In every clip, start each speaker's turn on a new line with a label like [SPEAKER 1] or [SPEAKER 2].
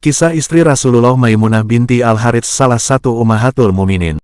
[SPEAKER 1] Kisah istri Rasulullah Maimunah binti Al-Harits, salah satu Ummahatul Muminin.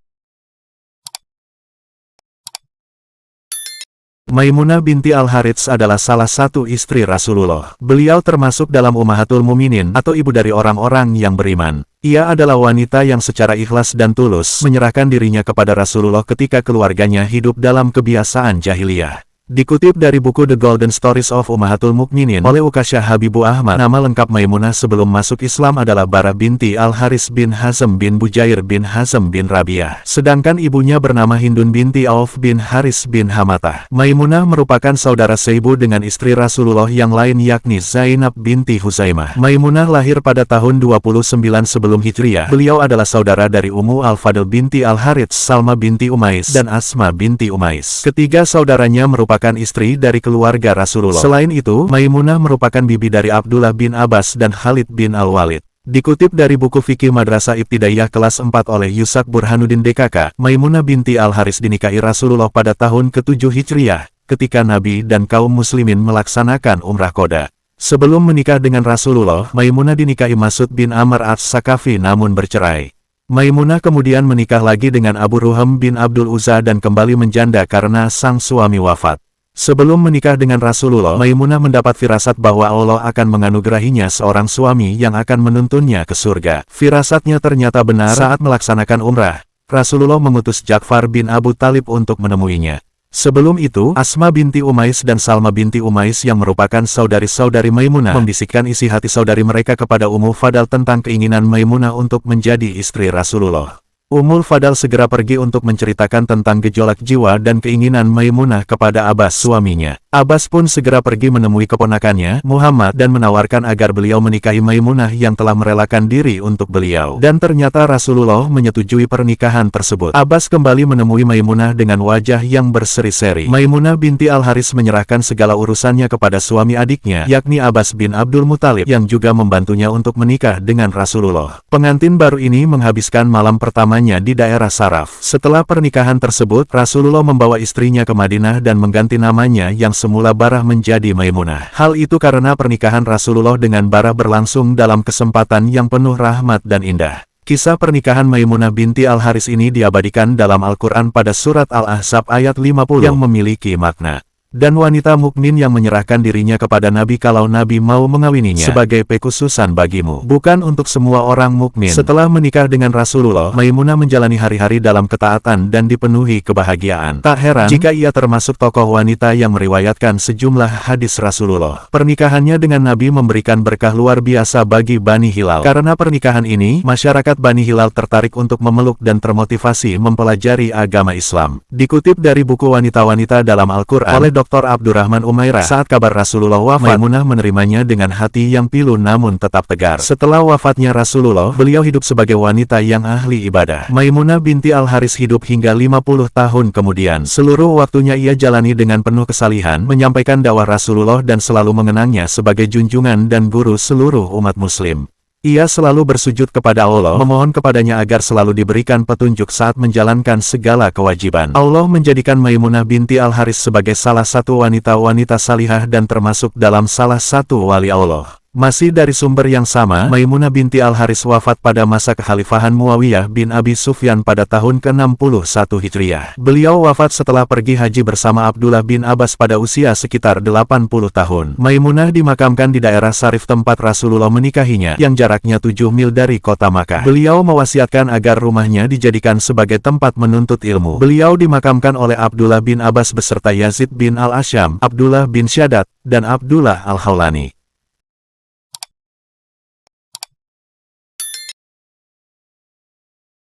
[SPEAKER 1] Maimunah binti Al-Harits adalah salah satu istri Rasulullah. Beliau termasuk dalam Ummahatul Muminin atau ibu dari orang-orang yang beriman. Ia adalah wanita yang secara ikhlas dan tulus menyerahkan dirinya kepada Rasulullah ketika keluarganya hidup dalam kebiasaan jahiliyah. Dikutip dari buku The Golden Stories of Ummahatul Mukminin oleh Ukasha Habibu Ahmad, nama lengkap Maimunah sebelum masuk Islam adalah Barah binti Al-Haris bin Hazm bin Bujair bin Hazm bin Rabi'ah. Sedangkan ibunya bernama Hindun binti Auf bin Haris bin Hamatah. Maimunah merupakan saudara seibu dengan istri Rasulullah yang lain yakni Zainab binti Huzaimah. Maimunah lahir pada tahun 29 sebelum Hijriah. Beliau adalah saudara dari Ummu Al-Fadl binti Al-Harits, Salma binti Umais, dan Asma binti Umais. Ketiga saudaranya merupakan istri dari keluarga Rasulullah. Selain itu, Maimunah merupakan bibi dari Abdullah bin Abbas dan Khalid bin Al-Walid. Dikutip dari buku Fikih Madrasah Ibtidaiyah kelas 4 oleh Yusak Burhanuddin DKK, Maimunah binti Al-Haris dinikahi Rasulullah pada tahun ke-7 Hijriah, ketika Nabi dan kaum muslimin melaksanakan Umrah Qada. Sebelum menikah dengan Rasulullah, Maimunah dinikahi Mas'ud bin Amr as-Sakafi namun bercerai. Maimunah kemudian menikah lagi dengan Abu Ruham bin Abdul Uzza dan kembali menjanda karena sang suami wafat. Sebelum menikah dengan Rasulullah, Maimunah mendapat firasat bahwa Allah akan menganugerahinya seorang suami yang akan menuntunnya ke surga. Firasatnya ternyata benar. Saat melaksanakan umrah, Rasulullah mengutus Ja'far bin Abu Talib untuk menemuinya. Sebelum itu, Asma binti Umais dan Salma binti Umais yang merupakan saudari-saudari Maimunah membisikkan isi hati saudari mereka kepada Ummu Fadal tentang keinginan Maimunah untuk menjadi istri Rasulullah. Ummul Fadal segera pergi untuk menceritakan tentang gejolak jiwa dan keinginan Maimunah kepada Abbas suaminya. Abbas pun segera pergi menemui keponakannya, Muhammad, dan menawarkan agar beliau menikahi Maimunah yang telah merelakan diri untuk beliau. Dan ternyata Rasulullah menyetujui pernikahan tersebut. Abbas kembali menemui Maimunah dengan wajah yang berseri-seri. Maimunah binti Al-Haris menyerahkan segala urusannya kepada suami adiknya, yakni Abbas bin Abdul Muthalib, yang juga membantunya untuk menikah dengan Rasulullah. Pengantin baru ini menghabiskan malam pertama di daerah Saraf. Setelah pernikahan tersebut, Rasulullah membawa istrinya ke Madinah dan mengganti namanya yang semula Barah menjadi Maimunah. Hal itu karena pernikahan Rasulullah dengan Barah berlangsung dalam kesempatan yang penuh rahmat dan indah. Kisah pernikahan Maimunah binti Al-Haris ini diabadikan dalam Al-Quran pada surat Al-Ahzab ayat 50 yang memiliki makna. Dan wanita mukmin yang menyerahkan dirinya kepada Nabi kalau Nabi mau mengawininya sebagai pekhususan bagimu, bukan untuk semua orang mukmin. Setelah menikah dengan Rasulullah, Maimunah menjalani hari-hari dalam ketaatan dan dipenuhi kebahagiaan. Tak heran jika ia termasuk tokoh wanita yang meriwayatkan sejumlah hadis Rasulullah. Pernikahannya dengan Nabi memberikan berkah luar biasa bagi Bani Hilal. Karena pernikahan ini, masyarakat Bani Hilal tertarik untuk memeluk dan termotivasi mempelajari agama Islam. Dikutip dari buku Wanita-Wanita dalam Al-Quran oleh Dr. Abdurrahman Umairah, saat kabar Rasulullah wafat, Maimunah menerimanya dengan hati yang pilu namun tetap tegar. Setelah wafatnya Rasulullah, beliau hidup sebagai wanita yang ahli ibadah. Maimunah binti Al-Haris hidup hingga 50 tahun kemudian. Seluruh waktunya ia jalani dengan penuh kesalihan, menyampaikan dakwah Rasulullah dan selalu mengenangnya sebagai junjungan dan guru seluruh umat muslim. Ia selalu bersujud kepada Allah, memohon kepadanya agar selalu diberikan petunjuk saat menjalankan segala kewajiban. Allah menjadikan Maimunah binti Al-Haris sebagai salah satu wanita-wanita salihah dan termasuk dalam salah satu wali Allah. Masih dari sumber yang sama, Maimunah binti Al-Haris wafat pada masa kekhalifahan Muawiyah bin Abi Sufyan pada tahun ke-61 Hijriah. Beliau wafat setelah pergi haji bersama Abdullah bin Abbas pada usia sekitar 80 tahun. Maimunah dimakamkan di daerah Sarif tempat Rasulullah menikahinya, yang jaraknya 7 mil dari kota Makkah. Beliau mewasiatkan agar rumahnya dijadikan sebagai tempat menuntut ilmu. Beliau dimakamkan oleh Abdullah bin Abbas beserta Yazid bin Al-Asyam, Abdullah bin Syadat, dan Abdullah Al-Khawlani.